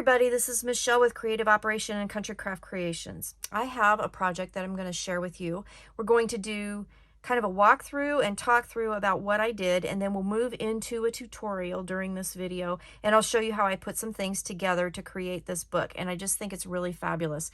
everybody, this is Michelle with Creative Operation and Country Craft Creations. I have a project that I'm going to share with you. We're going to do kind of a walkthrough and talk through about what I did, and then we'll move into a tutorial during this video, and I'll show you how I put some things together to create this book, and I just think it's really fabulous.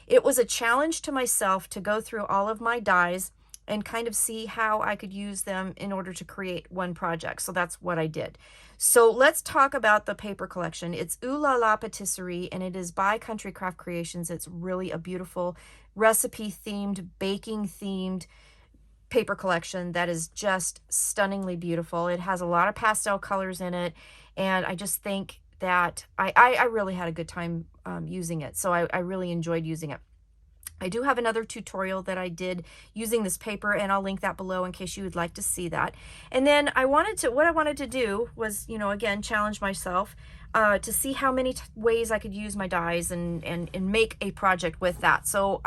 It was a challenge to myself to go through all of my dies and kind of see how I could use them in order to create one project. So that's what I did. So let's talk about the paper collection. It's Ooh La La Patissierie, and it is by Country Craft Creations. It's really a beautiful recipe-themed, baking-themed paper collection that is just stunningly beautiful. It has a lot of pastel colors in it, and I just think that I really had a good time using it. So I really enjoyed using it. I do have another tutorial that I did using this paper, and I'll link that below in case you would like to see that. And then what I wanted to do was, you know, again, challenge myself to see how many ways I could use my dies and make a project with that. So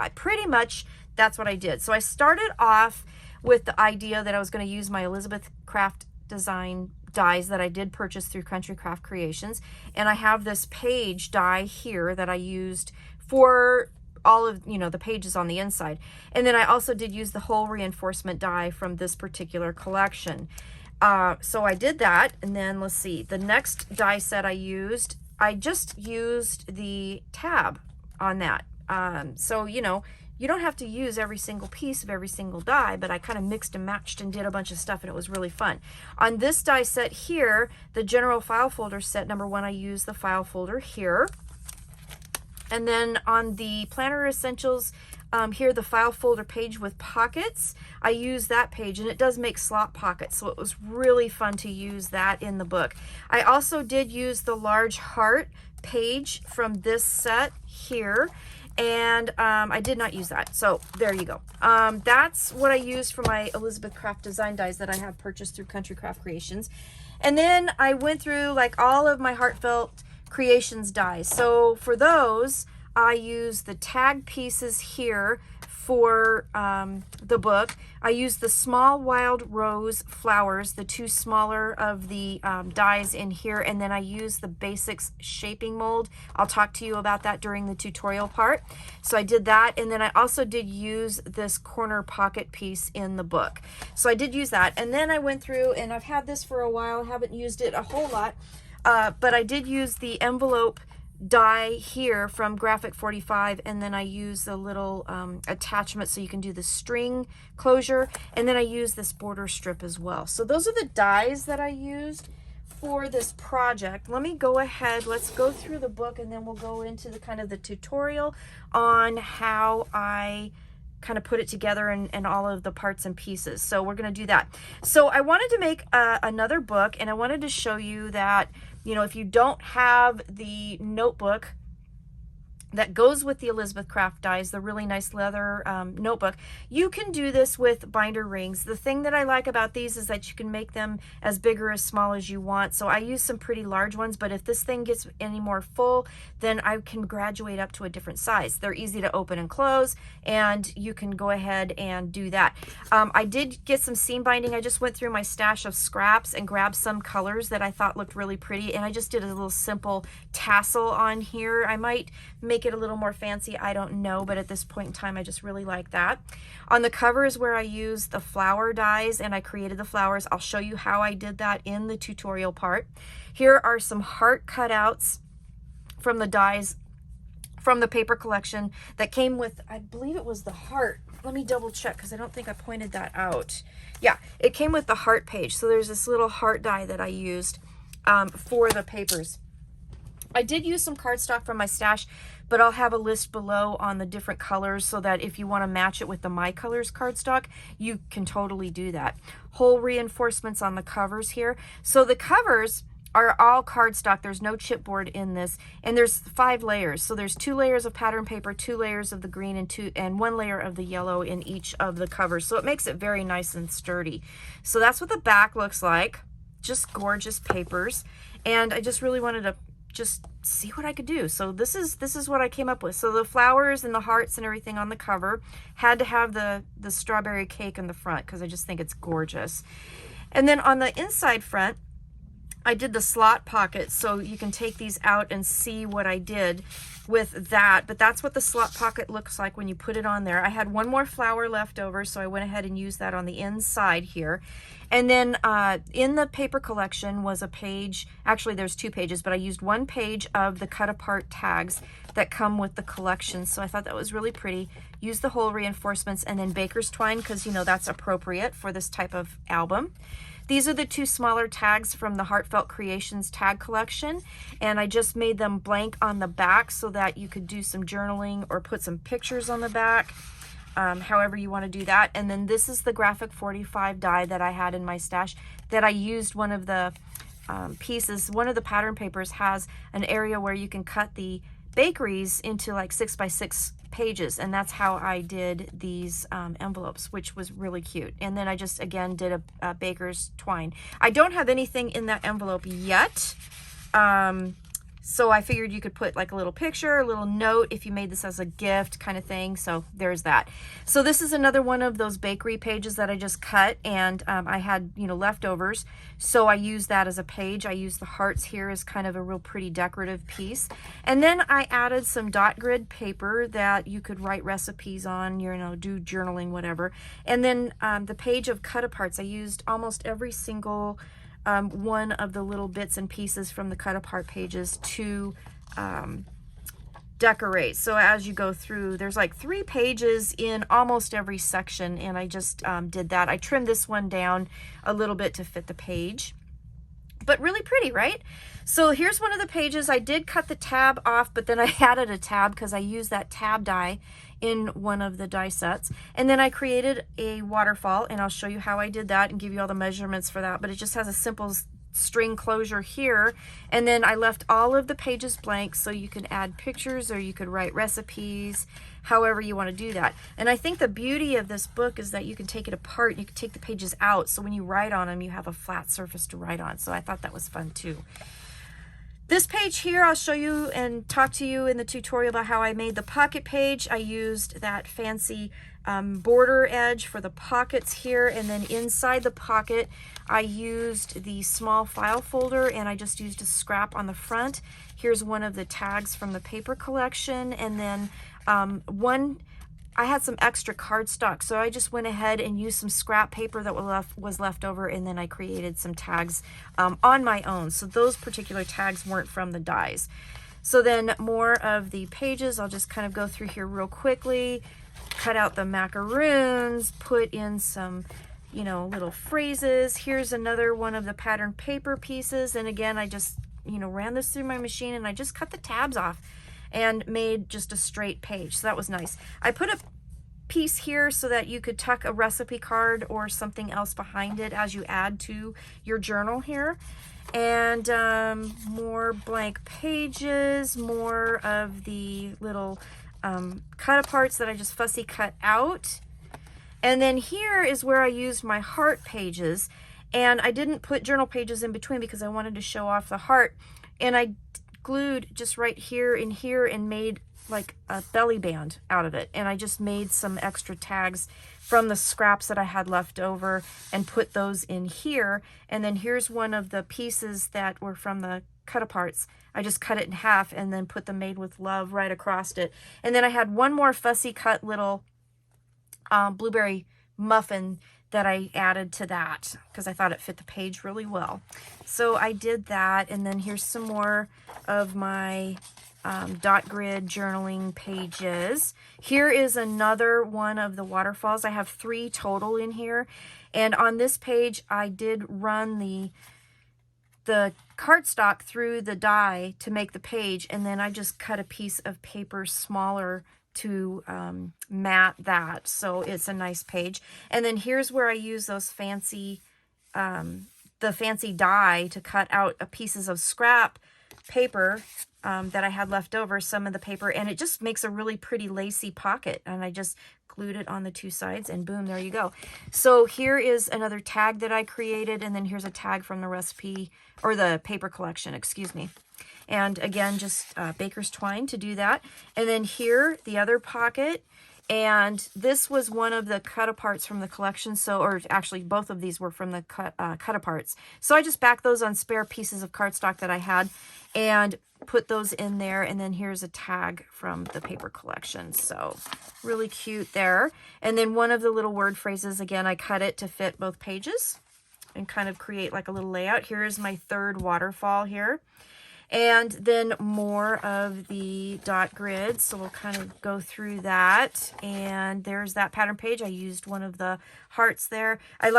that's what I did. So I started off with the idea that I was going to use my Elizabeth Craft Design dies that I did purchase through Country Craft Creations. And I have this page die here that I used for all of, you know, the pages on the inside. And then I also did use the whole reinforcement die from this particular collection. So I did that, and then let's see, the next die set I just used the tab on that. So, you know, you don't have to use every single piece of every single die, but I kind of mixed and matched and did a bunch of stuff, and it was really fun. On this die set here, the general file folder set number 1, I used the file folder here. And then on the Planner Essentials, here, the file folder page with pockets, I use that page, and it does make slot pockets, so it was really fun to use that in the book. I also did use the large heart page from this set here, and I did not use that, so there you go. That's what I used for my Elizabeth Craft Design dies that I have purchased through Country Craft Creations. And then I went through like all of my Heartfelt Creations dies. So for those, I use the tag pieces here for the book. I use the small wild rose flowers, the 2 smaller of the dies in here, and then I use the basics shaping mold. I'll talk to you about that during the tutorial part. So I did that, and then I also did use this corner pocket piece in the book. So I did use that, and then I went through, and I've had this for a while, haven't used it a whole lot, but I did use the envelope die here from Graphic 45, and then I use the little attachment so you can do the string closure, and then I use this border strip as well. So those are the dies that I used for this project. Let me go ahead, let's go through the book, and then we'll go into the kind of the tutorial on how I kind of put it together and all of the parts and pieces. So we're going to do that. So I wanted to make another book, and I wanted to show you that, you know, if you don't have the notebook that goes with the Elizabeth Craft dies, the really nice leather notebook, you can do this with binder rings. The thing that I like about these is that you can make them as big or as small as you want. So I use some pretty large ones, but if this thing gets any more full, then I can graduate up to a different size. They're easy to open and close, and you can go ahead and do that. I did get some seam binding. I just went through my stash of scraps and grabbed some colors that I thought looked really pretty, and I just did a little simple tassel on here. I might make it a little more fancy, I don't know, but at this point in time I just really like that. On the cover is where I used the flower dies, and I created the flowers. I'll show you how I did that in the tutorial part. Here are some heart cutouts from the dies from the paper collection that came with, I believe it was the heart. Let me double check because I don't think I pointed that out. Yeah, it came with the heart page. So there's this little heart die that I used for the papers. I did use some cardstock from my stash, but I'll have a list below on the different colors so that if you want to match it with the My Colors cardstock, you can totally do that. Whole reinforcements on the covers here. So the covers are all cardstock. There's no chipboard in this, and there's 5 layers. So there's 2 layers of pattern paper, 2 layers of the green, and 1 layer of the yellow in each of the covers. So it makes it very nice and sturdy. So that's what the back looks like. Just gorgeous papers, and I just really wanted to just see what I could do. So this is what I came up with. So the flowers and the hearts and everything on the cover had to have the strawberry cake in the front because I just think it's gorgeous. And then on the inside front, I did the slot pockets, so you can take these out and see what I did with that. But that's what the slot pocket looks like when you put it on there. I had one more flower left over, so I went ahead and used that on the inside here. And then in the paper collection was a page, actually there's 2 pages, but I used 1 page of the cut apart tags that come with the collection. So I thought that was really pretty. Use the hole reinforcements and then baker's twine, because you know that's appropriate for this type of album. These are the 2 smaller tags from the Heartfelt Creations tag collection, and I just made them blank on the back so that you could do some journaling or put some pictures on the back, however you want to do that. And then this is the graphic 45 die that I had in my stash that I used. One of the pieces, one of the pattern papers has an area where you can cut the bakeries into like 6x6 pages, and that's how I did these envelopes, which was really cute. And then I just again did a baker's twine. I don't have anything in that envelope yet, so I figured you could put like a little picture, a little note if you made this as a gift kind of thing. So there's that. So this is another one of those bakery pages that I just cut, and I had, you know, leftovers, so I used that as a page. I used the hearts here as kind of a real pretty decorative piece. And then I added some dot grid paper that you could write recipes on, you know, do journaling, whatever. And then the page of cut aparts, I used almost every single one of the little bits and pieces from the cut apart pages to decorate. So as you go through, there's like 3 pages in almost every section, and I just did that. I trimmed this one down a little bit to fit the page, but really pretty, right? So here's one of the pages. I did cut the tab off, but then I added a tab because I used that tab die in one of the die sets. And then I created a waterfall, and I'll show you how I did that and give you all the measurements for that. But it just has a simple string closure here. And then I left all of the pages blank so you can add pictures or you could write recipes, however you want to do that. And I think the beauty of this book is that you can take it apart and you can take the pages out, so when you write on them, you have a flat surface to write on. So I thought that was fun too. This page here, I'll show you and talk to you in the tutorial about how I made the pocket page. I used that fancy border edge for the pockets here, and then inside the pocket, I used the small file folder, and I just used a scrap on the front. Here's one of the tags from the paper collection, and then I had some extra cardstock, so I just went ahead and used some scrap paper that was left over, and then I created some tags on my own. So those particular tags weren't from the dies. So then more of the pages, I'll just kind of go through here real quickly, cut out the macaroons, put in some, you know, little phrases. Here's another one of the pattern paper pieces, and again, I just, you know, ran this through my machine, and I just cut the tabs off and made just a straight page. So that was nice. I put a piece here so that you could tuck a recipe card or something else behind it as you add to your journal here. And more blank pages, more of the little cut aparts that I just fussy cut out. And then here is where I used my heart pages, and I didn't put journal pages in between because I wanted to show off the heart, and I glued just right here and made like a belly band out of it. And I just made some extra tags from the scraps that I had left over and put those in here. And then here's one of the pieces that were from the cut aparts. I just cut it in half and then put the Made with Love right across it. And then I had one more fussy cut little blueberry muffin that I added to that because I thought it fit the page really well. So I did that, and then here's some more of my dot grid journaling pages. Here is another one of the waterfalls. I have 3 total in here, and on this page I did run the cardstock through the die to make the page, and then I just cut a piece of paper smaller to mat that, so it's a nice page. And then here's where I use those fancy the fancy die to cut out pieces of scrap paper that I had left over, some of the paper, and it just makes a really pretty lacy pocket. And I just glued it on the 2 sides, and boom, there you go. So here is another tag that I created, and then here's a tag from the recipe, or the paper collection, excuse me. And again, just baker's twine to do that. And then here, the other pocket And this was one of the cut aparts from the collection. So, or actually both of these were from the cut aparts. So I just backed those on spare pieces of cardstock that I had and put those in there. And then here's a tag from the paper collection. So really cute there. And then one of the little word phrases, again, I cut it to fit both pages and kind of create like a little layout. Here's my third waterfall here. And then more of the dot grid. So we'll kind of go through that. And there's that pattern page. I used one of the hearts there. I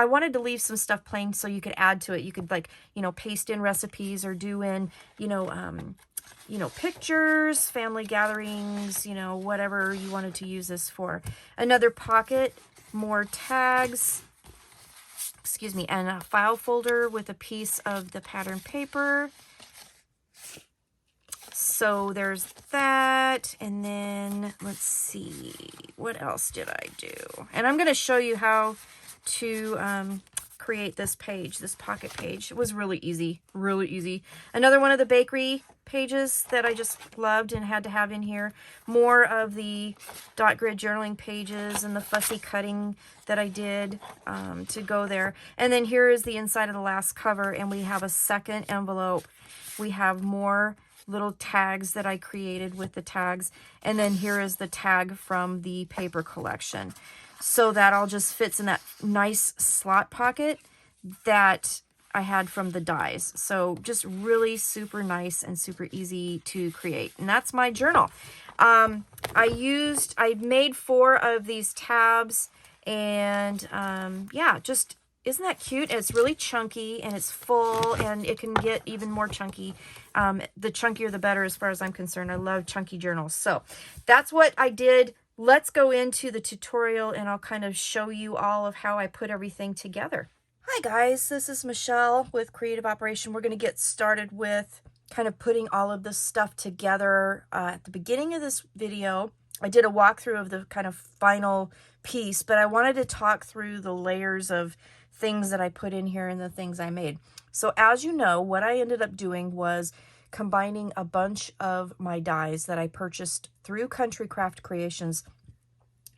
wanted to leave some stuff plain so you could add to it. You could, like, you know, paste in recipes or do in, you know, pictures, family gatherings, you know, whatever you wanted to use this for. Another pocket, more tags, excuse me, and a file folder with a piece of the pattern paper. So there's that, and then let's see, what else did I do? And I'm going to show you how to create this page, this pocket page. It was really easy, really easy. Another one of the bakery pages that I just loved and had to have in here. More of the dot grid journaling pages and the fussy cutting that I did to go there. And then here is the inside of the last cover, and we have a second envelope. We have more little tags that I created with the tags. And then here is the tag from the paper collection. So that all just fits in that nice slot pocket that I had from the dies. So just really super nice and super easy to create. And that's my journal. I made 4 of these tabs, and yeah, just, isn't that cute? It's really chunky and it's full, and it can get even more chunky. The chunkier the better as far as I'm concerned. I love chunky journals. So that's what I did. Let's go into the tutorial and I'll kind of show you all of how I put everything together. Hi guys, this is Michelle with Creative Operation. We're going to get started with kind of putting all of this stuff together. At the beginning of this video, I did a walkthrough of the kind of final piece, but I wanted to talk through the layers of things that I put in here and the things I made. So as you know, what I ended up doing was combining a bunch of my dies that I purchased through Country Craft Creations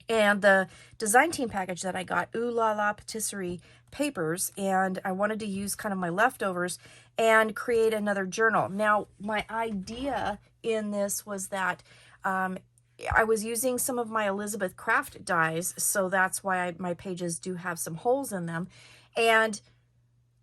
and the design team package that I got, Ooh La La Patissierie papers, and I wanted to use kind of my leftovers and create another journal. Now, my idea in this was that I was using some of my Elizabeth Craft dies, so that's why my pages do have some holes in them.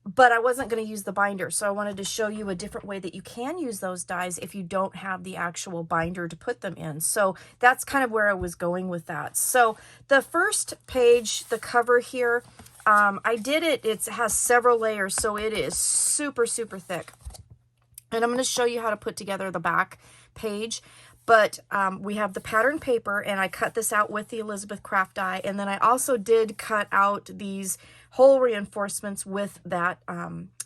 But I wasn't going to use the binder, so I wanted to show you a different way that you can use those dies if you don't have the actual binder to put them in. So that's kind of where I was going with that. So the first page, the cover here, I did it. It has several layers, so it is super, super thick. And I'm going to show you how to put together the back page. But we have the pattern paper, and I cut this out with the Elizabeth Craft die. And then I also did cut out these hole reinforcements with that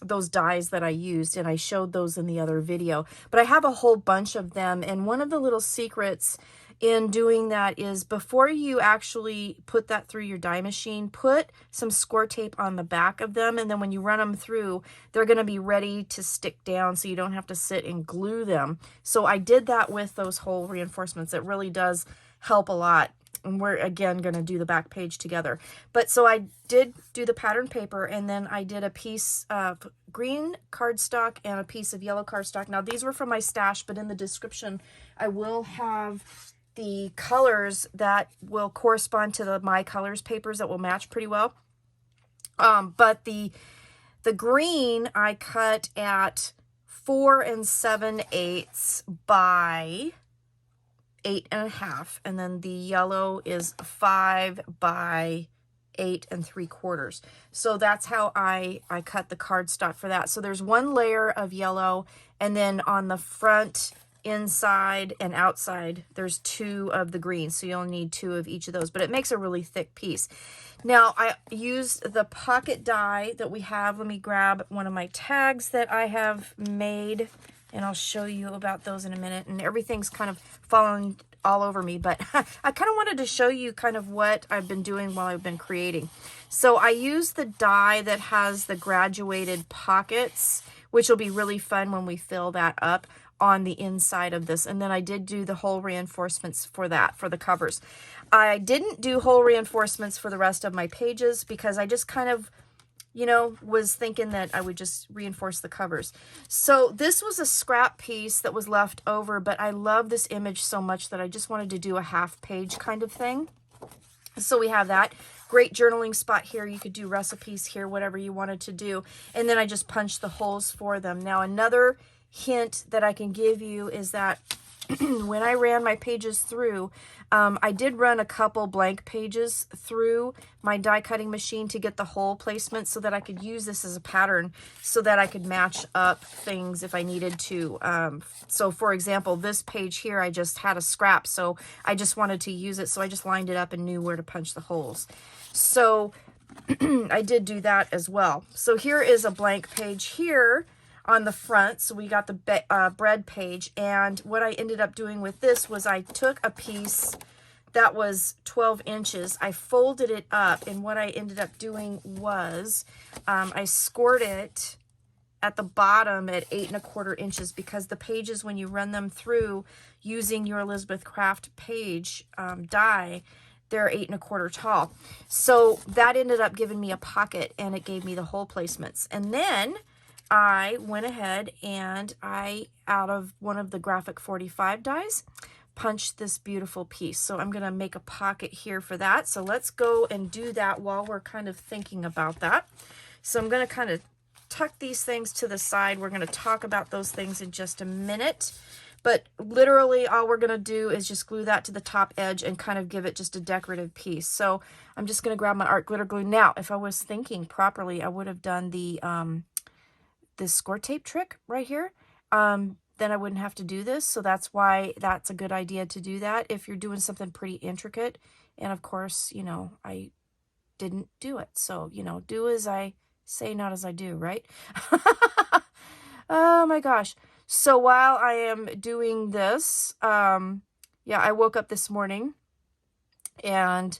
those dies that I used, and I showed those in the other video. But I have a whole bunch of them, and one of the little secrets in doing that is before you actually put that through your die machine, put some score tape on the back of them, and then when you run them through, they're going to be ready to stick down so you don't have to sit and glue them. So I did that with those hole reinforcements. It really does help a lot. And we're again going to do the back page together. But so I did do the pattern paper, and then I did a piece of green cardstock and a piece of yellow cardstock. Now these were from my stash, but in the description I will have the colors that will correspond to the My Colors papers that will match pretty well. But the green I cut at 4 7/8 by 8 1/2, and then the yellow is 5 by 8 3/4. So that's how I cut the cardstock for that. So there's one layer of yellow, and then on the front, inside, and outside, there's 2 of the green. So you'll need 2 of each of those, but it makes a really thick piece. Now I used the pocket die that we have. Let me grab one of my tags that I have made, and I'll show you about those in a minute. And everything's kind of falling all over me, but I kind of wanted to show you kind of what I've been doing while I've been creating. So I used the die that has the graduated pockets, which will be really fun when we fill that up. on the inside of this. And then I did do the hole reinforcements for that, for the covers. I didn't do hole reinforcements for the rest of my pages because I just kind of, you know, was thinking that I would just reinforce the covers. So this was a scrap piece that was left over, but I love this image so much that I just wanted to do a half page kind of thing. So we have that. Great journaling spot here. You could do recipes here, whatever you wanted to do. And then I just punched the holes for them. Now, another hint that I can give you is that when I ran my pages through, I did run a couple blank pages through my die cutting machine to get the hole placement so that I could use this as a pattern so that I could match up things if I needed to. So for example, this page here, I just had a scrap, so I just wanted to use it. So I just lined it up and knew where to punch the holes. So I did do that as well. So here is a blank page here on the front. So we got the bread page, and what I ended up doing with this was I took a piece that was 12 inches, I folded it up, and what I ended up doing was I scored it at the bottom at 8¼ inches, because the pages, when you run them through using your Elizabeth Craft page die, they're 8¼ tall. So that ended up giving me a pocket, and it gave me the hole placements. And then I went ahead and out of one of the Graphic 45 dies, punched this beautiful piece. So I'm going to make a pocket here for that. So let's go and do that while we're kind of thinking about that. So I'm going to kind of tuck these things to the side. We're going to talk about those things in just a minute. But literally all we're going to do is just glue that to the top edge and kind of give it just a decorative piece. So I'm just going to grab my art glitter glue. Now, if I was thinking properly, I would have done the this score tape trick right here. Then I wouldn't have to do this. So that's why that's a good idea to do that if you're doing something pretty intricate. And of course, you know, I didn't do it. So, you know, do as I say, not as I do, right? Oh my gosh. So while I am doing this, yeah, I woke up this morning and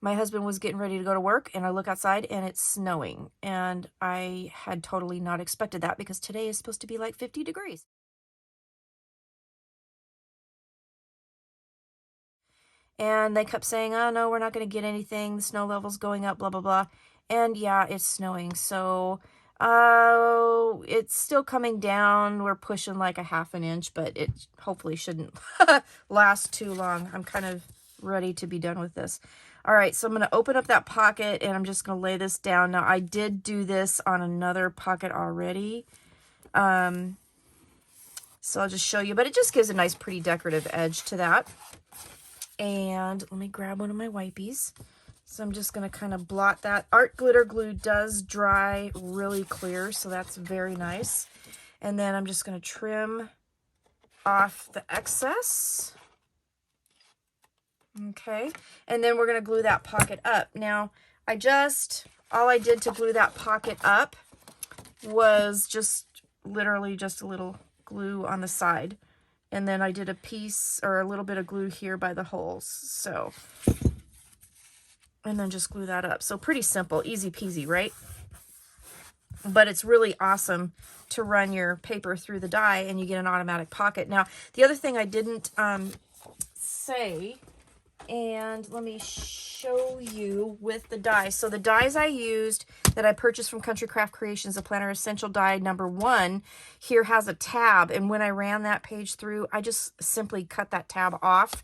my husband was getting ready to go to work, and I look outside and it's snowing. And I had totally not expected that because today is supposed to be like 50 degrees. And they kept saying, oh no, we're not going to get anything. The snow level's going up, blah, blah, blah. And yeah, it's snowing. So it's still coming down. We're pushing like a ½ inch, but it hopefully shouldn't last too long. I'm kind of ready to be done with this. All right, so I'm going to open up that pocket and I'm just going to lay this down. Now, I did do this on another pocket already. So I'll just show you, but it just gives a nice, pretty decorative edge to that. And let me grab one of my wipies. So I'm just going to kind of blot that. Art glitter glue does dry really clear, so that's very nice. And then I'm just going to trim off the excess. Okay, and then we're going to glue that pocket up. Now, all I did to glue that pocket up was just literally just a little glue on the side. And then I did a piece or a little bit of glue here by the holes. So, and then just glue that up. So pretty simple, easy peasy, right? But it's really awesome to run your paper through the die and you get an automatic pocket. Now, the other thing I didn't say, and let me show you with the dies. So the dies I used that I purchased from Country Craft Creations, the Planner Essential Die #1, here has a tab. And when I ran that page through, I just simply cut that tab off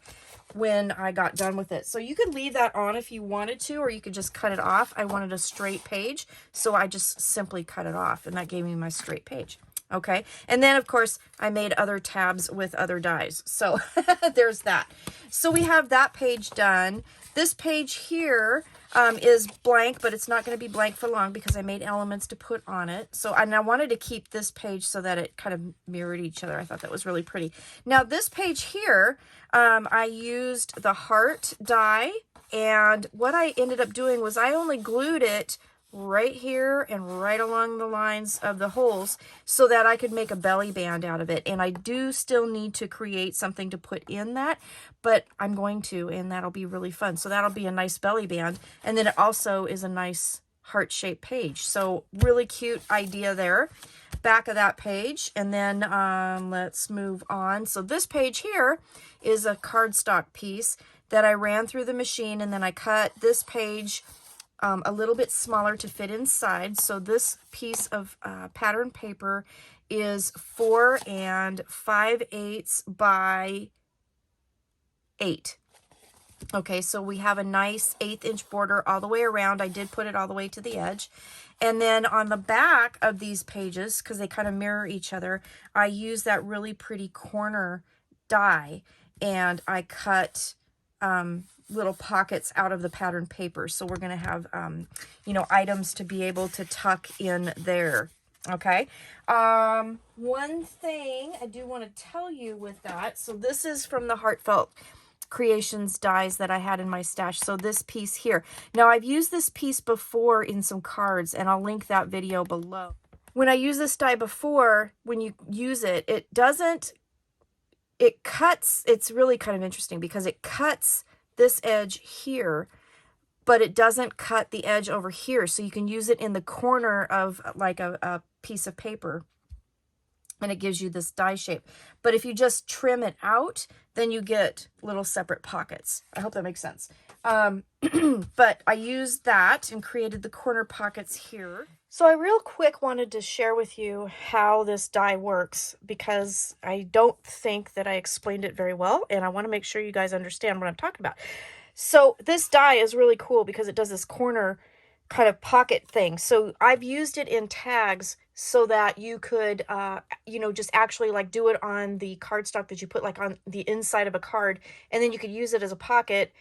when I got done with it. So you could leave that on if you wanted to, or you could just cut it off. I wanted a straight page, so I just simply cut it off, and that gave me my straight page. Okay, and then of course I made other tabs with other dies. So there's that. So we have that page done. This page here is blank, but it's not going to be blank for long because I made elements to put on it. So, and I wanted to keep this page so that it kind of mirrored each other. I thought that was really pretty. Now this page here, I used the heart die, and what I ended up doing was I only glued it right here and right along the lines of the holes so that I could make a belly band out of it. And I do still need to create something to put in that, but I'm going to, and that'll be really fun. So that'll be a nice belly band. And then it also is a nice heart-shaped page. So really cute idea there. back of that page. And then let's move on. So this page here is a cardstock piece that I ran through the machine, and then I cut this page a little bit smaller to fit inside. So this piece of pattern paper is 4 5/8 by 8. Okay, so we have a nice 1/8 inch border all the way around. I did put it all the way to the edge. And then on the back of these pages, because they kind of mirror each other, I use that really pretty corner die, and I cut little pockets out of the pattern paper. So we're going to have, you know, items to be able to tuck in there. Okay. One thing I do want to tell you with that. So this is from the Heartfelt Creations dies that I had in my stash. So this piece here. Now I've used this piece before in some cards, and I'll link that video below. When I use this die before, when you use it, it cuts, it's really kind of interesting because it cuts this edge here, but it doesn't cut the edge over here. So you can use it in the corner of like a piece of paper, and it gives you this die shape. But if you just trim it out, then you get little separate pockets. I hope that makes sense. But I used that and created the corner pockets here. So I real quick wanted to share with you how this die works, because I don't think that I explained it very well, and I want to make sure you guys understand what I'm talking about. So this die is really cool because it does this corner kind of pocket thing. So I've used it in tags so that you could, you know, just actually like do it on the cardstock that you put like on the inside of a card, and then you could use it as a pocket.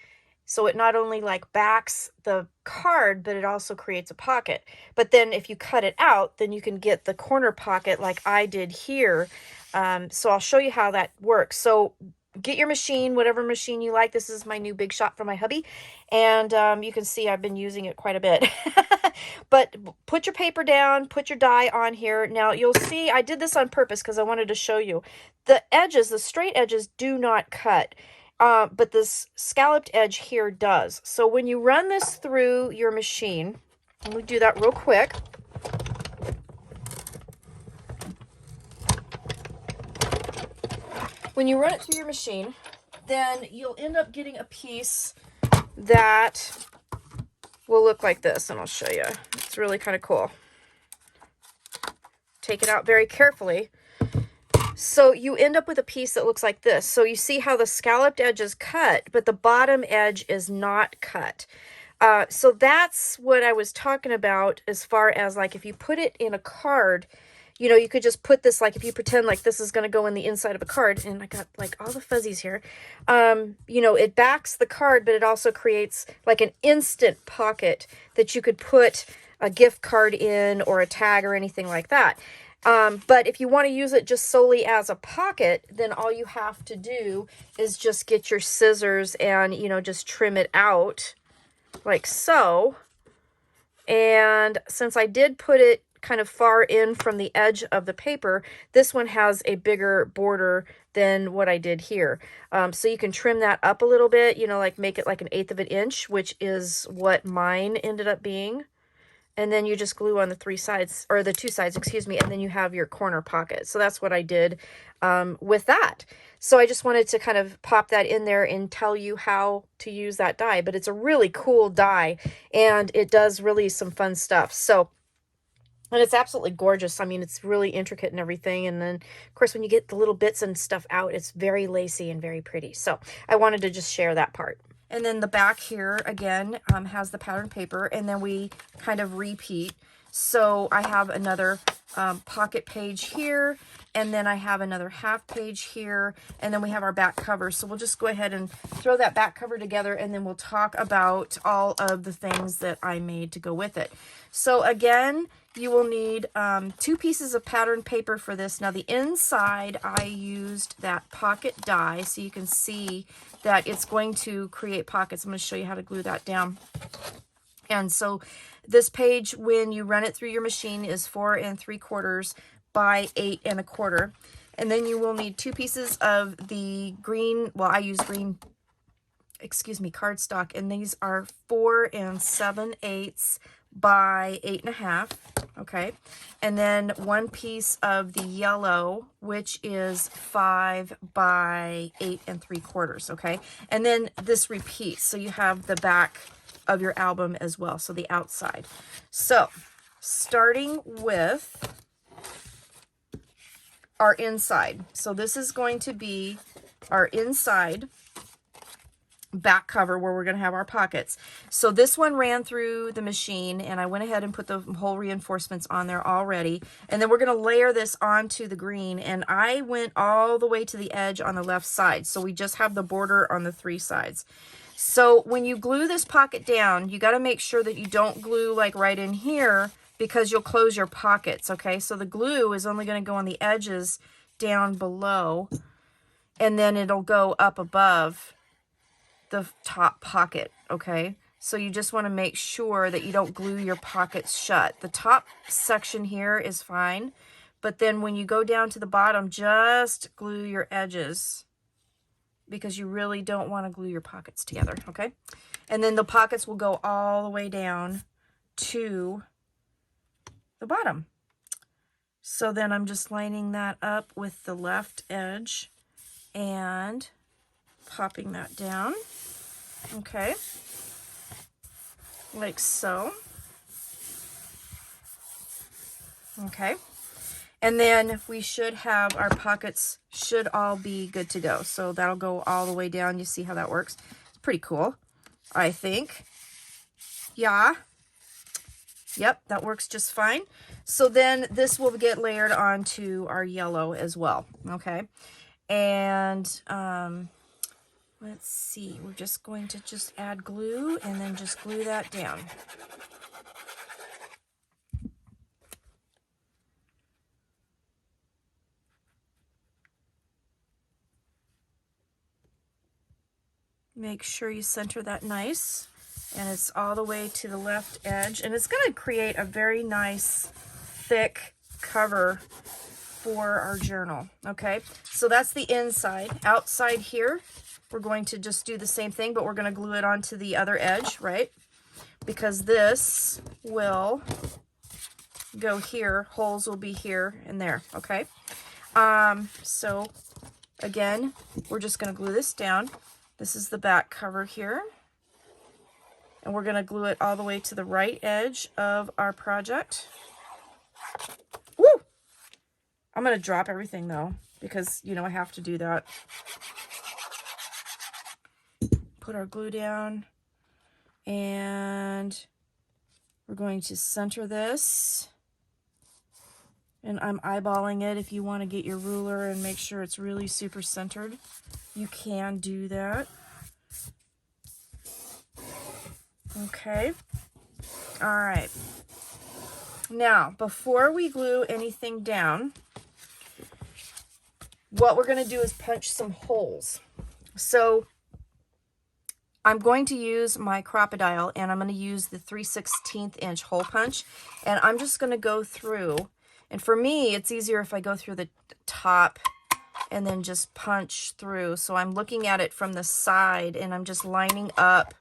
So it not only like backs the card, but it also creates a pocket. But then if you cut it out, then you can get the corner pocket like I did here. So I'll show you how that works. So get your machine, whatever machine you like. This is my new Big Shot from my hubby. And you can see I've been using it quite a bit. But put your paper down, put your die on here. Now you'll see I did this on purpose because I wanted to show you. The edges, the straight edges do not cut. But this scalloped edge here does. So when you run this through your machine, let me do that real quick. When you run it through your machine, then you'll end up getting a piece that will look like this, and I'll show you. It's really kind of cool. Take it out very carefully. So you end up with a piece that looks like this. So you see how the scalloped edge is cut, but the bottom edge is not cut. So that's what I was talking about as far as like if you put it in a card, you know, you could just put this, like if you pretend like this is going to go in the inside of a card, and I got like all the fuzzies here, you know, it backs the card, but it also creates like an instant pocket that you could put a gift card in or a tag or anything like that. But if you want to use it just solely as a pocket, then all you have to do is just get your scissors and, you know, just trim it out like so. And since I did put it kind of far in from the edge of the paper, this one has a bigger border than what I did here. So you can trim that up a little bit, you know, like make it like 1/8 of an inch, which is what mine ended up being. And then you just glue on the 3 sides, or the 2 sides, excuse me, and then you have your corner pocket. So that's what I did with that. So I just wanted to kind of pop that in there and tell you how to use that die. But it's a really cool die, and it does really some fun stuff. So, and it's absolutely gorgeous. I mean, it's really intricate and everything. And then, of course, when you get the little bits and stuff out, it's very lacy and very pretty. So I wanted to just share that part. And then the back here, again, has the pattern paper, and then we kind of repeat. So I have another pocket page here, and then I have another half page here, and then we have our back cover. So we'll just go ahead and throw that back cover together, and then we'll talk about all of the things that I made to go with it. So again, you will need 2 pieces of pattern paper for this. Now the inside, I used that pocket die, so you can see that it's going to create pockets. I'm going to show you how to glue that down. And so this page, when you run it through your machine, is 4 3/4 by 8 1/4. And then you will need 2 pieces of the green, well, I use green, excuse me, cardstock, and these are 4 7/8 by 8.5, okay? And then 1 piece of the yellow, which is 5 by 8 3/4, okay? And then this repeats, so you have the back of your album as well, so the outside. So, starting with our inside. So this is going to be our inside back cover where we're going to have our pockets. So this one ran through the machine, and I went ahead and put the whole reinforcements on there already. And then we're going to layer this onto the green, and I went all the way to the edge on the left side. So we just have the border on the 3 sides. So when you glue this pocket down, you got to make sure that you don't glue like right in here, because you'll close your pockets, okay? So the glue is only going to go on the edges down below, and then it'll go up above the top pocket, okay? So you just want to make sure that you don't glue your pockets shut. The top section here is fine, but then when you go down to the bottom, just glue your edges, because you really don't want to glue your pockets together, okay? And then the pockets will go all the way down to the bottom. So then I'm just lining that up with the left edge and popping that down, okay, like so. Okay, and then we should have our pockets should all be good to go. So that'll go all the way down. You see how that works? It's pretty cool, I think. Yeah. Yep, that works just fine. So then this will get layered onto our yellow as well, okay? And let's see, we're just going to just add glue and then just glue that down. Make sure you center that nice, and it's all the way to the left edge, and it's going to create a very nice thick cover for our journal, okay? So that's the inside. Outside here, we're going to just do the same thing, but we're going to glue it onto the other edge, right? Because this will go here, holes will be here and there, okay? So again, we're just going to glue this down. This is the back cover here. And we're going to glue it all the way to the right edge of our project. Woo! I'm going to drop everything though, because, you know, I have to do that. Put our glue down, and we're going to center this. And I'm eyeballing it. If you want to get your ruler and make sure it's really super centered, you can do that. Okay. All right. Now, before we glue anything down, what we're going to do is punch some holes. So I'm going to use my Crocodile, and I'm going to use the 3/16 inch hole punch, and I'm just going to go through. And for me, it's easier if I go through the top and then just punch through. So I'm looking at it from the side, and I'm just lining up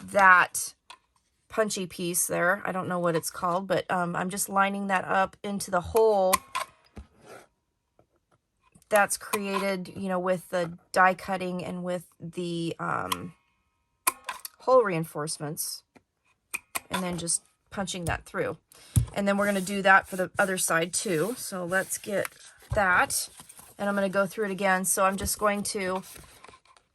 that punchy piece there. I don't know what it's called, but I'm just lining that up into the hole that's created, you know, with the die cutting and with the hole reinforcements, and then just punching that through. And then we're going to do that for the other side too. So let's get that, and I'm going to go through it again. So I'm just going to,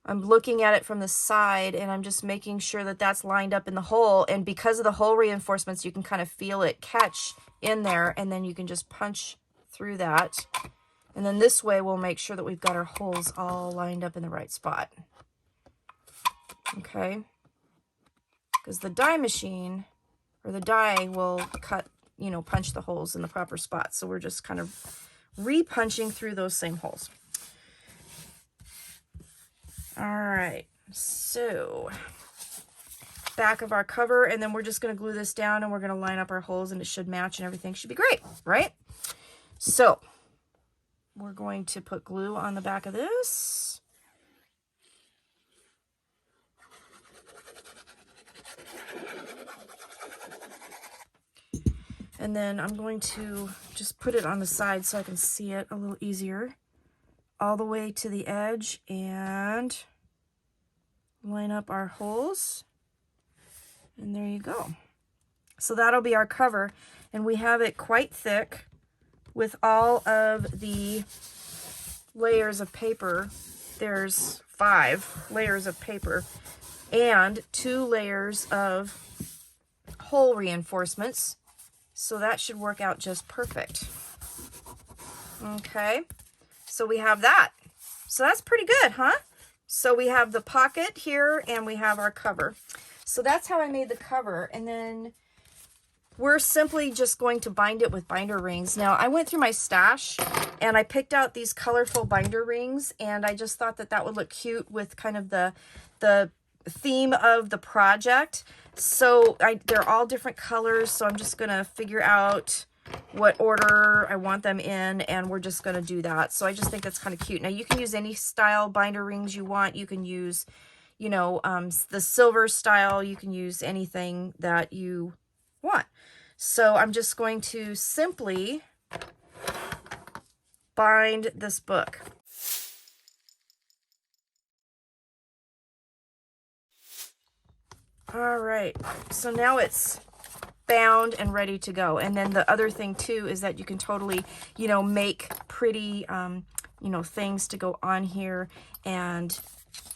I'm looking at it from the side, and I'm just making sure that that's lined up in the hole. And because of the hole reinforcements, you can kind of feel it catch in there, and then you can just punch through that. And then this way we'll make sure that we've got our holes all lined up in the right spot. Okay. Because the die machine, or the die, will cut, you know, punch the holes in the proper spot. So we're just kind of re-punching through those same holes. All right, so back of our cover, and then we're just going to glue this down, and we're going to line up our holes, and it should match, and everything should be great, right? So we're going to put glue on the back of this. And then I'm going to just put it on the side so I can see it a little easier. All the way to the edge and line up our holes. And there you go. So that'll be our cover. And we have it quite thick with all of the layers of paper. There's 5 layers of paper and 2 layers of hole reinforcements. So that should work out just perfect. Okay, so we have that. So that's pretty good, huh? So we have the pocket here and we have our cover. So that's how I made the cover. And then we're simply just going to bind it with binder rings. Now, I went through my stash and I picked out these colorful binder rings, and I just thought that that would look cute with kind of the theme of the project. So they're all different colors, so I'm just gonna figure out what order I want them in, and we're just gonna do that. So I just think that's kind of cute. Now, you can use any style binder rings you want. You can use, you know, the silver style. You can use anything that you want. So I'm just going to simply bind this book. All right, so now it's bound and ready to go. And then the other thing too is that you can totally, you know, make pretty, you know, things to go on here. And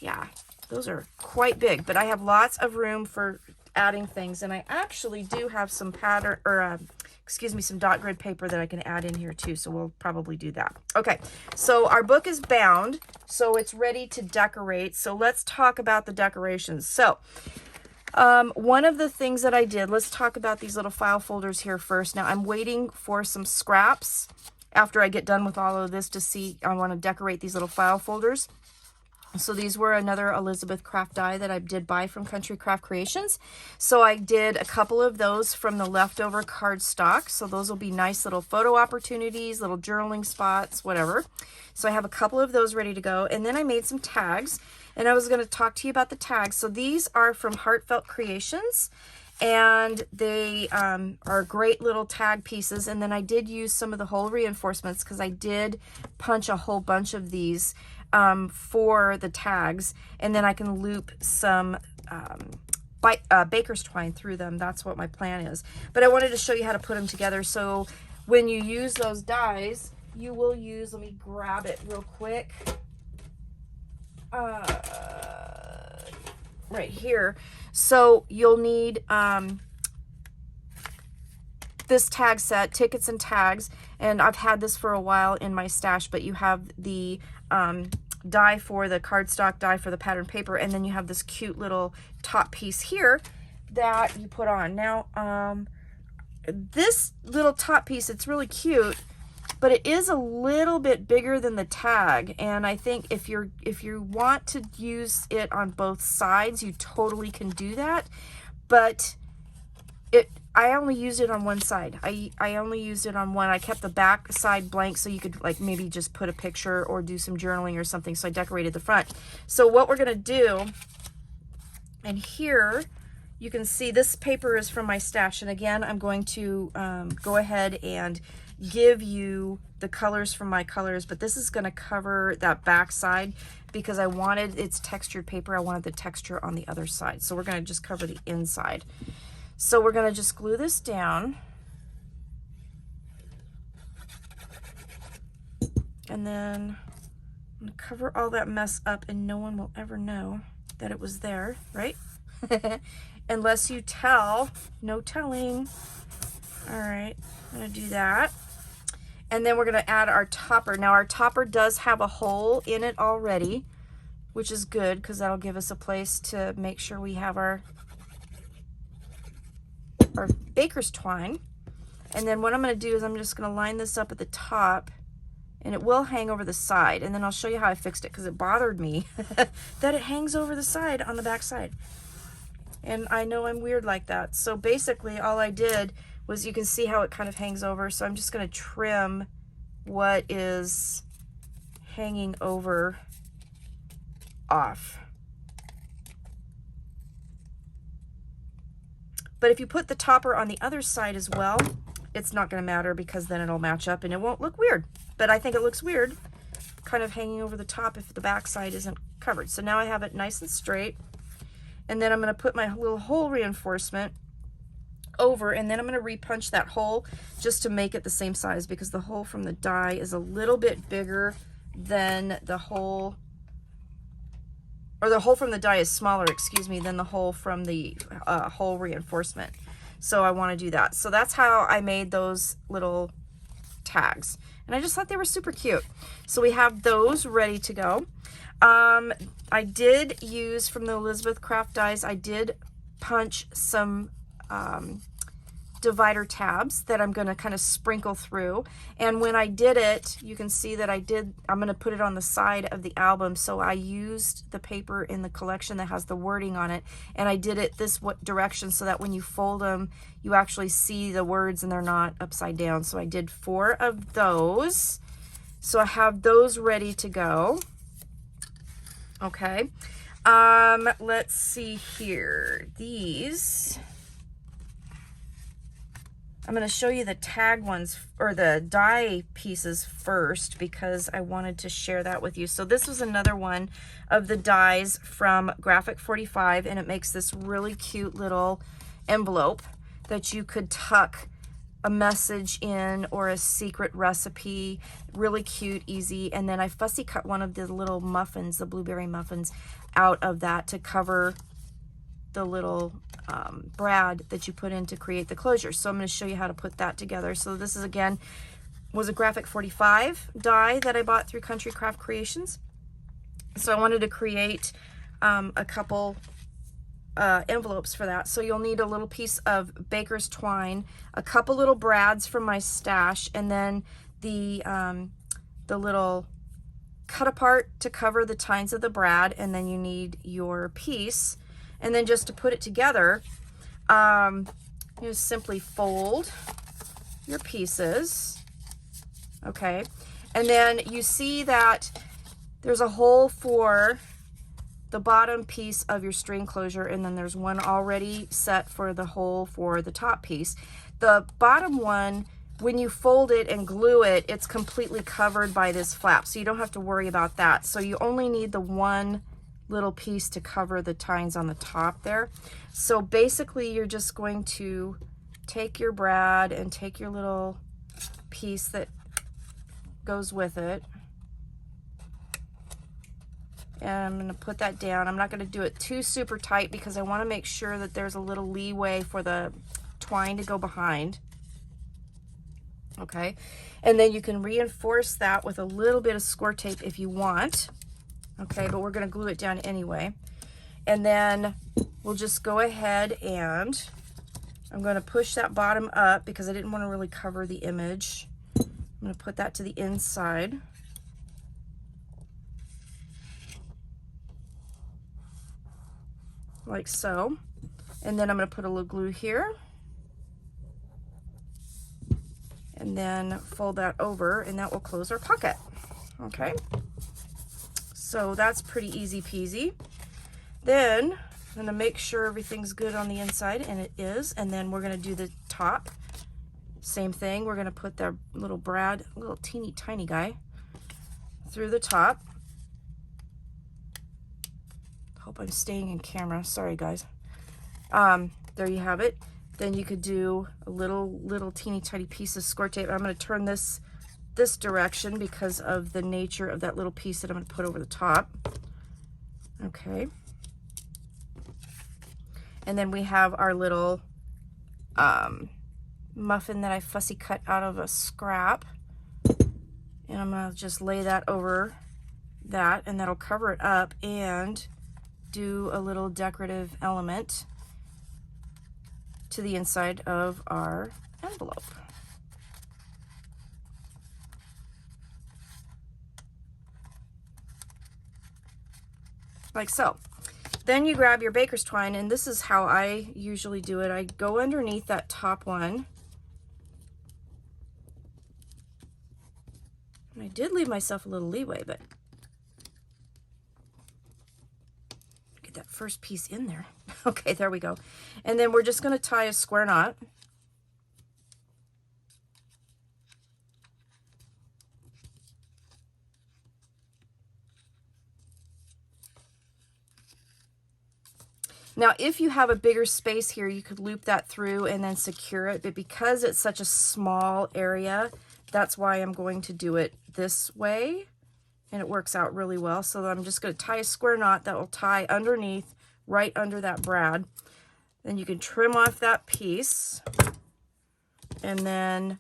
yeah, those are quite big, but I have lots of room for adding things. And I actually do have some pattern, or excuse me, some dot grid paper that I can add in here too. So we'll probably do that. Okay, so our book is bound, so it's ready to decorate. So let's talk about the decorations. So one of the things that I did, let's talk about these little file folders here first. Now I'm waiting for some scraps after I get done with all of this to see, I want to decorate these little file folders. So these were another Elizabeth craft die that I did buy from Country Craft Creations. So I did a couple of those from the leftover cardstock. So those will be nice little photo opportunities, little journaling spots, whatever. So I have a couple of those ready to go. And then I made some tags, and I was going to talk to you about the tags. So these are from Heartfelt Creations, and they are great little tag pieces. And then I did use some of the hole reinforcements because I did punch a whole bunch of these for the tags, and then I can loop some baker's twine through them. That's what my plan is. But I wanted to show you how to put them together. So when you use those dies, you will use, let me grab it real quick, right here. So you'll need this tag set, tickets and tags, and I've had this for a while in my stash, but you have the die for the cardstock, die for the pattern paper, and then you have this cute little top piece here that you put on. Now, this little top piece, it's really cute, but it is a little bit bigger than the tag, and I think if you want to use it on both sides, you totally can do that, but I only used it on one side. I only used it on one. I kept the back side blank so you could like maybe just put a picture or do some journaling or something. So I decorated the front. So what we're going to do, and here you can see this paper is from my stash. And again, I'm going to go ahead and give you the colors from my colors, but this is going to cover that back side because I wanted, it's textured paper. I wanted the texture on the other side. So we're going to just cover the inside. So we're going to just glue this down, and then I'm going to cover all that mess up and no one will ever know that it was there, right? Unless you tell, no telling. All right, I'm going to do that. And then we're going to add our topper. Now our topper does have a hole in it already, which is good because that'll give us a place to make sure we have our baker's twine. And then what I'm going to do is I'm just going to line this up at the top, and it will hang over the side, and then I'll show you how I fixed it because it bothered me that it hangs over the side on the back side, and I know I'm weird like that. So basically all I did was, you can see how it kind of hangs over, so I'm just going to trim what is hanging over off. But if you put the topper on the other side as well, it's not going to matter because then it'll match up and it won't look weird. But I think it looks weird kind of hanging over the top if the back side isn't covered. So now I have it nice and straight. And then I'm going to put my little hole reinforcement over, and then I'm going to repunch that hole just to make it the same size, because the hole from the die is a little bit bigger than the hole, or the hole from the die is smaller, excuse me, than the hole from the hole reinforcement. So I want to do that. So that's how I made those little tags, and I just thought they were super cute. So we have those ready to go. I did use from the Elizabeth Craft dies, I did punch some divider tabs that I'm going to kind of sprinkle through. And when I did it, you can see that I'm going to put it on the side of the album. So I used the paper in the collection that has the wording on it, and I did it this direction so that when you fold them, you actually see the words and they're not upside down. So I did 4 of those. So I have those ready to go. Okay. Let's see here. These, I'm going to show you the tag ones, or the die pieces first, because I wanted to share that with you. So this was another one of the dies from Graphic 45, and it makes this really cute little envelope that you could tuck a message in, or a secret recipe. Really cute, easy. And then I fussy cut one of the little muffins, the blueberry muffins, out of that to cover the little brad that you put in to create the closure. So I'm going to show you how to put that together. So this is, again, was a Graphic 45 die that I bought through Country Craft Creations. So I wanted to create a couple envelopes for that. So you'll need a little piece of baker's twine, a couple little brads from my stash, and then the little cut apart to cover the tines of the brad, and then you need your piece. And then just to put it together, you simply fold your pieces, okay? And then you see that there's a hole for the bottom piece of your string closure, and then there's one already set for the hole for the top piece. The bottom one, when you fold it and glue it, it's completely covered by this flap, so you don't have to worry about that. So you only need the one little piece to cover the tines on the top there. So basically you're just going to take your brad and take your little piece that goes with it, and I'm going to put that down. I'm not going to do it too super tight because I want to make sure that there's a little leeway for the twine to go behind. Okay, and then you can reinforce that with a little bit of score tape if you want. Okay, but we're going to glue it down anyway. And then we'll just go ahead and I'm going to push that bottom up because I didn't want to really cover the image. I'm going to put that to the inside. Like so. And then I'm going to put a little glue here. And then fold that over, and that will close our pocket. Okay. So that's pretty easy peasy. Then I'm going to make sure everything's good on the inside, and it is. And then we're going to do the top. Same thing. We're going to put the little brad, little teeny tiny guy, through the top. Hope I'm staying in camera. Sorry, guys. There you have it. Then you could do a little teeny tiny piece of score tape. I'm going to turn this direction because of the nature of that little piece that I'm going to put over the top. Okay. And then we have our little muffin that I fussy cut out of a scrap. And I'm going to just lay that over that, and that'll cover it up and do a little decorative element to the inside of our envelope. Like so. Then you grab your baker's twine, and this is how I usually do it. I go underneath that top one. And I did leave myself a little leeway, but get that first piece in there. Okay, there we go. And then we're just going to tie a square knot. Now, if you have a bigger space here, you could loop that through and then secure it. But because it's such a small area, that's why I'm going to do it this way. And it works out really well. So I'm just going to tie a square knot that will tie underneath, right under that brad. Then you can trim off that piece. And then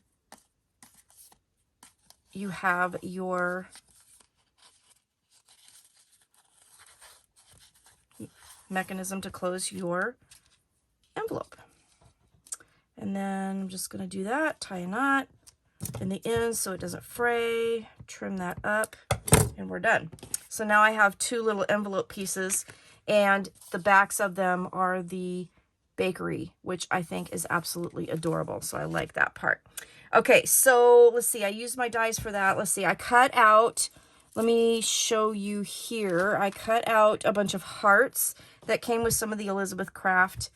you have your mechanism to close your envelope. And then I'm just going to do that, tie a knot in the end so it doesn't fray, trim that up, and we're done. So now I have two little envelope pieces, and the backs of them are the bakery, which I think is absolutely adorable. So I like that part. Okay, so let's see. I used my dies for that. Let's see. I cut out, let me show you here. I cut out a bunch of hearts that came with some of the Elizabeth Craft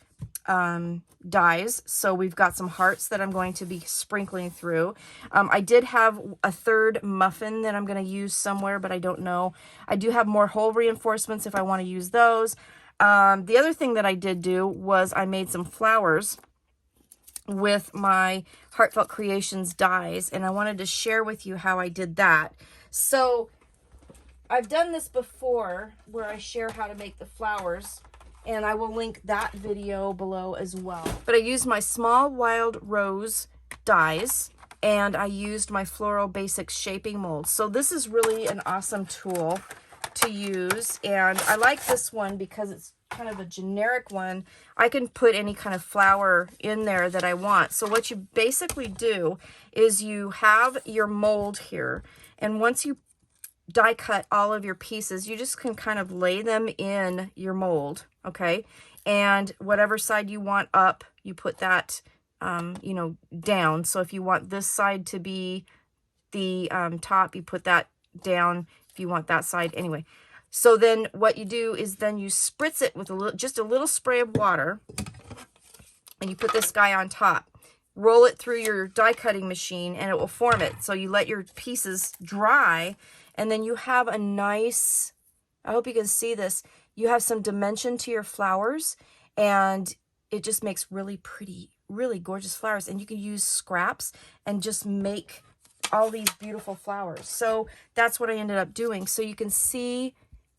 dies. So we've got some hearts that I'm going to be sprinkling through. I did have a third muffin that I'm going to use somewhere, but I don't know. I do have more hole reinforcements if I want to use those. The other thing that I did do was I made some flowers with my Heartfelt Creations dies, and I wanted to share with you how I did that. So I've done this before where I share how to make the flowers, and I will link that video below as well. But I used my small wild rose dies, and I used my Floral Basics shaping molds. So this is really an awesome tool to use, and I like this one because it's kind of a generic one. I can put any kind of flower in there that I want. So what you basically do is you have your mold here, and once you die cut all of your pieces, you just can kind of lay them in your mold, okay? And whatever side you want up, you put that, you know, down. So if you want this side to be the top, you put that down. If you want that side, anyway. So then what you do is then you spritz it with just a little spray of water, and you put this guy on top. Roll it through your die cutting machine, and it will form it. So you let your pieces dry, and then you have a nice, I hope you can see this, you have some dimension to your flowers, and it just makes really pretty, really gorgeous flowers. And you can use scraps and just make all these beautiful flowers. So that's what I ended up doing. So you can see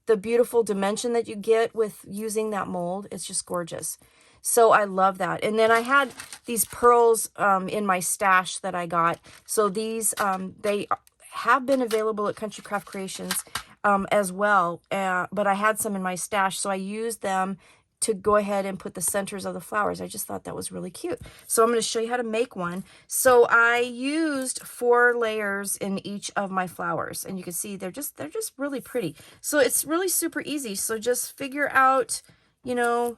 the beautiful dimension that you get with using that mold. It's just gorgeous. So I love that. And then I had these pearls in my stash that I got. So these, they have been available at Country Craft Creations as well. But I had some in my stash, so I used them to go ahead and put the centers of the flowers. I just thought that was really cute. So I'm going to show you how to make one. So I used 4 layers in each of my flowers, and you can see they're just really pretty. So it's really super easy. So just figure out, you know,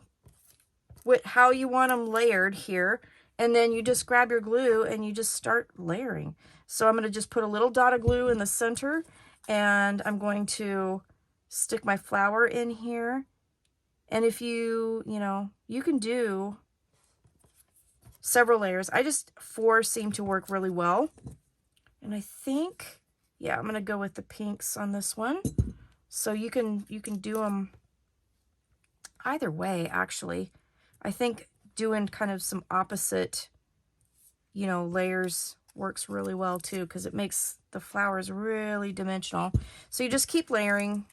how you want them layered here, and then you just grab your glue and you just start layering. So I'm going to just put a little dot of glue in the center, and I'm going to stick my flower in here. And if you know, you can do several layers. 4 seem to work really well. And I think, yeah, I'm going to go with the pinks on this one. So you can do them either way, actually. I think doing kind of some opposite, you know, layers works really well too, because it makes the flowers really dimensional. So you just keep layering.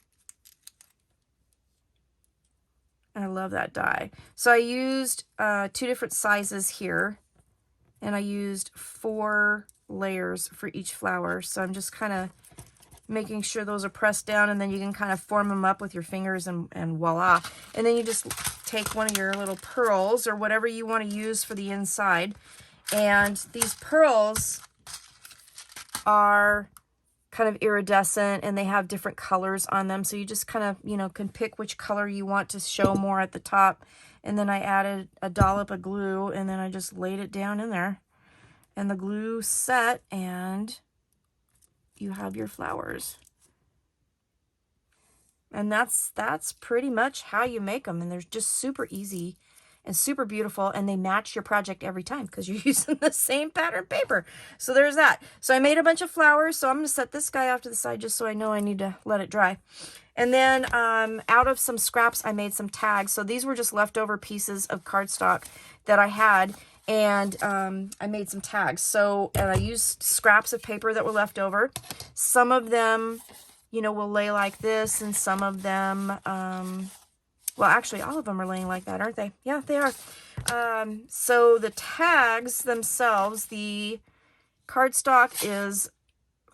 I love that die. So I used 2 different sizes here, and I used 4 layers for each flower. So I'm just kind of making sure those are pressed down, and then you can kind of form them up with your fingers, and voila. And then you just take one of your little pearls or whatever you want to use for the inside. And these pearls are kind of iridescent, and they have different colors on them. So you just kind of, you know, can pick which color you want to show more at the top. And then I added a dollop of glue, and then I just laid it down in there. And the glue set, and you have your flowers. And that's pretty much how you make them. And they're just super easy and super beautiful, and they match your project every time because you're using the same pattern paper. So there's that. So I made a bunch of flowers, so I'm going to set this guy off to the side just so I know I need to let it dry. And then out of some scraps, I made some tags. So these were just leftover pieces of cardstock that I had. And I made some tags. So, and I used scraps of paper that were left over. Some of them, you know, will lay like this, and some of them, well, actually, all of them are laying like that, aren't they? Yeah, they are. So the tags themselves, the cardstock is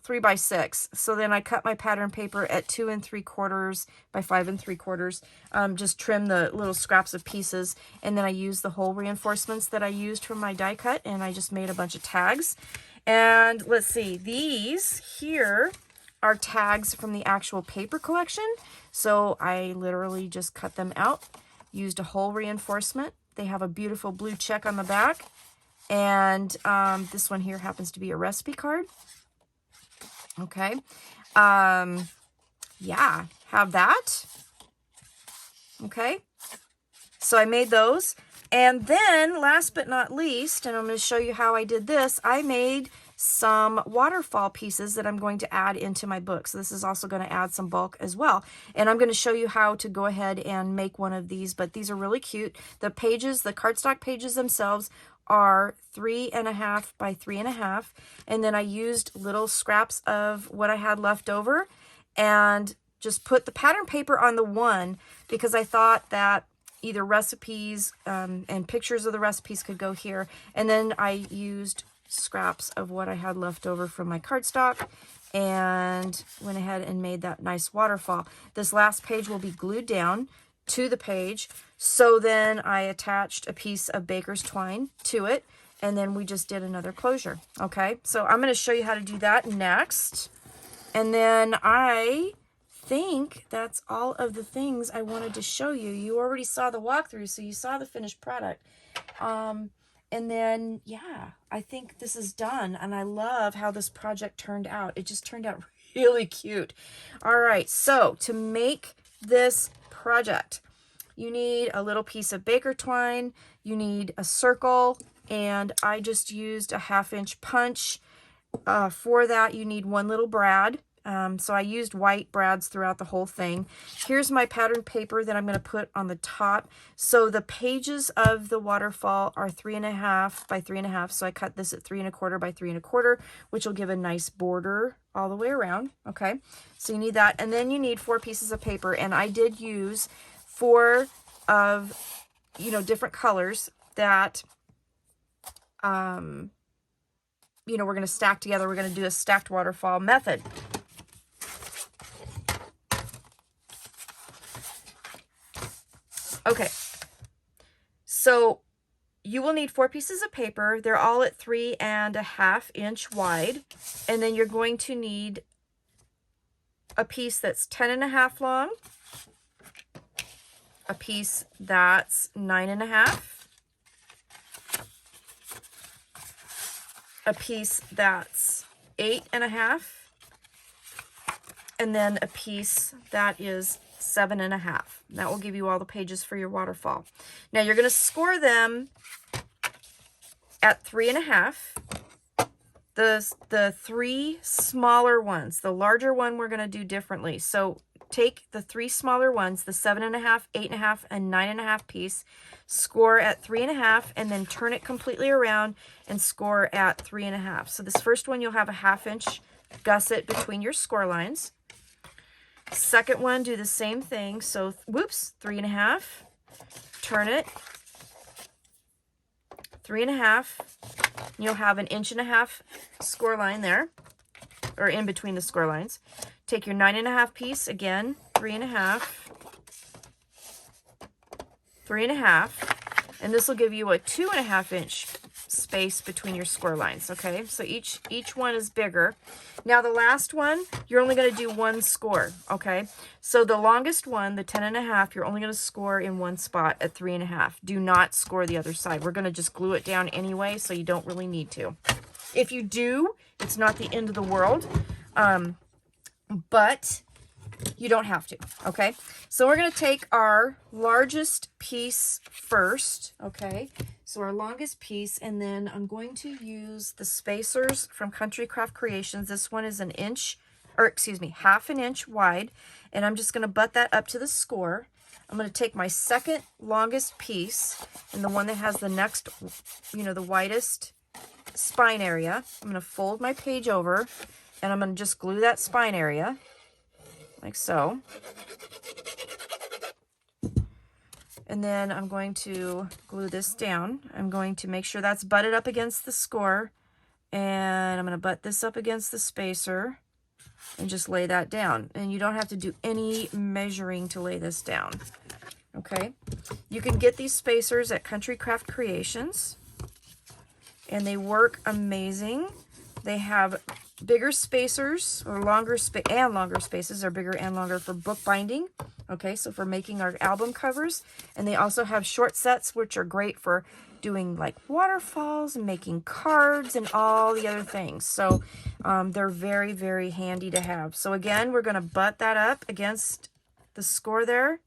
3 by 6. So then I cut my pattern paper at 2 3/4 by 5 3/4. Just trim the little scraps of pieces, and then I used the hole reinforcements that I used from my die cut, and I just made a bunch of tags. And let's see, these here are tags from the actual paper collection. So I literally just cut them out, used a hole reinforcement. They have a beautiful blue check on the back. And this one here happens to be a recipe card. Okay. Yeah, have that. Okay. So I made those. And then last but not least, and I'm going to show you how I did this, I made some waterfall pieces that I'm going to add into my book. So this is also going to add some bulk as well. And I'm going to show you how to go ahead and make one of these, but these are really cute. The pages, the cardstock pages themselves are 3.5 by 3.5. And then I used little scraps of what I had left over and just put the pattern paper on the one because I thought that either recipes and pictures of the recipes could go here. And then I used scraps of what I had left over from my cardstock and went ahead and made that nice waterfall. This last page will be glued down to the page. So then I attached a piece of baker's twine to it, and then we just did another closure. Okay, so I'm going to show you how to do that next. And then I think that's all of the things I wanted to show you. You already saw the walkthrough, so you saw the finished product. And then, yeah, I think this is done, and I love how this project turned out. It just turned out really cute. All right, so to make this project, you need a little piece of baker twine, you need a circle, and I just used a 1/2-inch punch. For that, you need one little brad. So I used white brads throughout the whole thing. Here's my pattern paper that I'm going to put on the top. So the pages of the waterfall are 3.5 by 3.5. So I cut this at 3 1/4 by 3 1/4, which will give a nice border all the way around. Okay, so you need that. And then you need 4 pieces of paper. And I did use 4 of, you know, different colors that, you know, we're going to stack together. We're going to do a stacked waterfall method. Okay, so you will need 4 pieces of paper. They're all at 3.5 inch wide. And then you're going to need a piece that's 10.5 long, a piece that's 9.5, a piece that's 8.5, and then a piece that is 7.5. That will give you all the pages for your waterfall. Now you're going to score them at 3.5. The 3 smaller ones, the larger one we're going to do differently. So take the 3 smaller ones, the 7.5, 8.5, and 9.5 piece, score at 3.5, and then turn it completely around and score at 3.5. So this first one, you'll have a 1/2 inch gusset between your score lines. Second one, do the same thing. So, whoops, 3.5, turn it, 3.5, you'll have an 1.5 inch score line there, or in between the score lines. Take your 9.5 piece, again, 3.5, 3.5, and this will give you a 2.5 inch space between your score lines. Okay, so each one is bigger. Now the last one, you're only going to do 1 score. Okay, so the longest one, the 10.5, you're only going to score in 1 spot at 3.5. Do not score the other side. We're going to just glue it down anyway, so you don't really need to. If you do, it's not the end of the world, but you don't have to. Okay, so we're going to take our largest piece first. Okay, so our longest piece, and then I'm going to use the spacers from Country Craft Creations. This one is 1 inch or excuse me, 1/2 inch wide. And I'm just going to butt that up to the score. I'm going to take my second longest piece and the one that has the next, you know, the widest spine area. I'm going to fold my page over and I'm going to just glue that spine area like so. And then I'm going to glue this down. I'm going to make sure that's butted up against the score. And I'm going to butt this up against the spacer and just lay that down. And you don't have to do any measuring to lay this down. Okay. You can get these spacers at Country Craft Creations. And they work amazing. They have bigger spacers or longer spaces are bigger and longer for bookbinding. Okay, so for making our album covers. And they also have short sets, which are great for doing like waterfalls and making cards and all the other things. So they're very, very handy to have. So again, we're going to butt that up against the score there.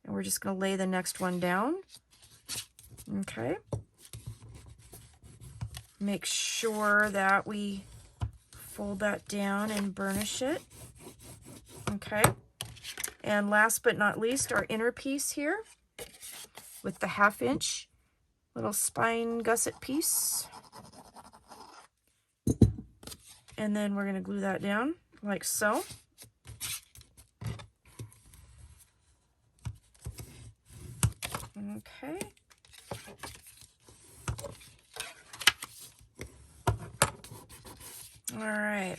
And we're just going to lay the next one down. Okay. Make sure that we fold that down and burnish it. Okay. And last but not least, our inner piece here with the 1/2 inch little spine gusset piece. And then we're going to glue that down like so. Okay. All right.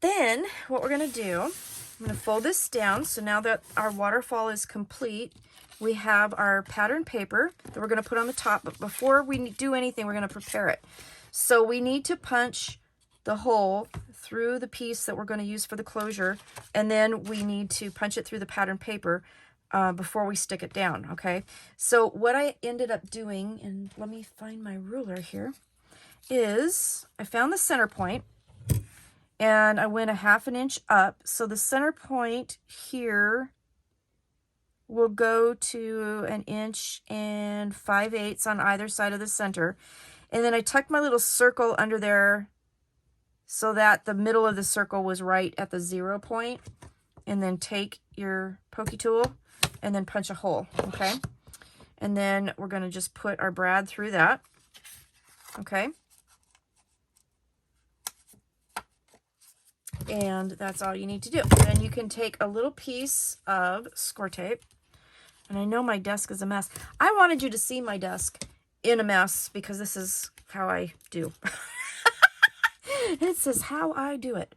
Then what we're going to do, I'm going to fold this down. So now that our waterfall is complete, we have our pattern paper that we're going to put on the top. But before we do anything, we're going to prepare it. So we need to punch the hole through the piece that we're going to use for the closure. And then we need to punch it through the pattern paper before we stick it down. Okay. So what I ended up doing, and let me find my ruler here, is I found the center point and I went 1/2 inch up. So the center point here will go to 1 5/8 inches on either side of the center. And then I tucked my little circle under there so that the middle of the circle was right at the 0 point. And then take your pokey tool and then punch a hole. Okay. And then we're going to just put our brad through that. Okay. And that's all you need to do. Then you can take a little piece of score tape. And I know my desk is a mess. I wanted you to see my desk in a mess because this is how I do. This is how I do it.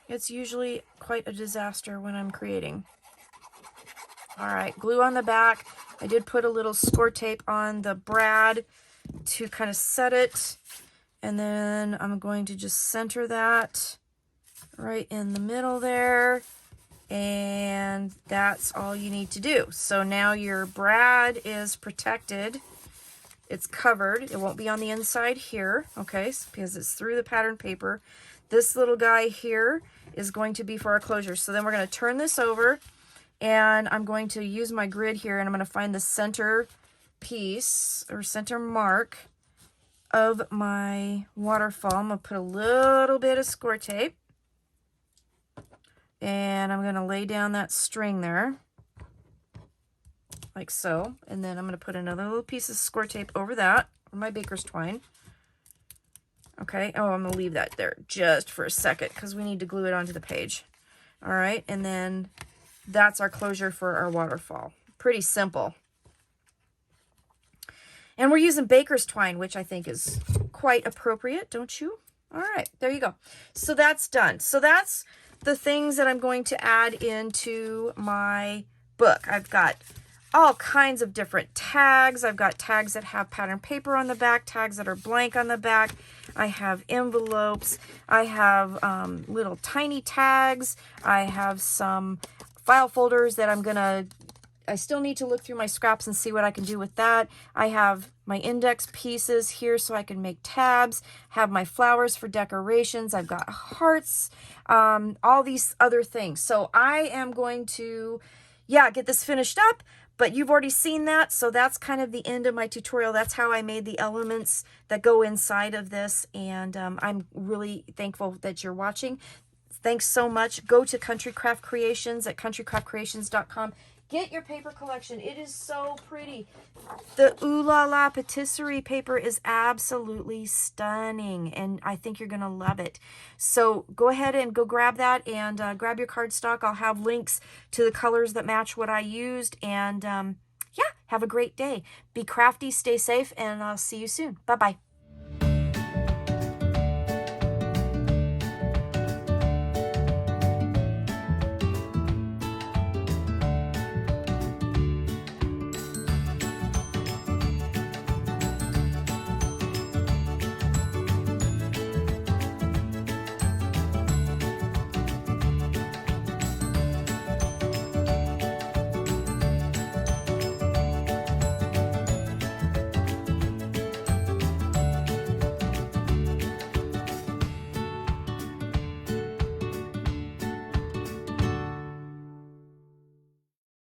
It's usually quite a disaster when I'm creating. All right, glue on the back. I did put a little score tape on the brad to kind of set it. And then I'm going to just center that right in the middle there. And that's all you need to do. So now your brad is protected. It's covered. It won't be on the inside here, okay, because it's through the pattern paper. This little guy here is going to be for our closure. So then we're going to turn this over, and I'm going to use my grid here, and I'm going to find the center piece, or center mark of my waterfall. I'm going to put a little bit of score tape, and I'm going to lay down that string there. Like so, and then I'm going to put another little piece of score tape over that, or my baker's twine. Okay, oh, I'm going to leave that there just for a second because we need to glue it onto the page. All right, and then that's our closure for our waterfall. Pretty simple. And we're using baker's twine, which I think is quite appropriate, don't you? All right, there you go. So that's done. So that's the things that I'm going to add into my book. I've got all kinds of different tags. I've got tags that have pattern paper on the back, tags that are blank on the back. I have envelopes. I have little tiny tags. I have some file folders that I still need to look through my scraps and see what I can do with that. I have my index pieces here so I can make tabs, have my flowers for decorations. I've got hearts, all these other things. So I am going to, get this finished up. But you've already seen that, so that's kind of the end of my tutorial. That's how I made the elements that go inside of this, and I'm really thankful that you're watching. Thanks so much. Go to Country Craft Creations at countrycraftcreations.com. Get your paper collection. It is so pretty. The Ooh La La Patissierie paper is absolutely stunning, and I think you're going to love it. So go ahead and go grab that, and grab your cardstock. I'll have links to the colors that match what I used, and yeah, have a great day. Be crafty, stay safe, and I'll see you soon. Bye-bye.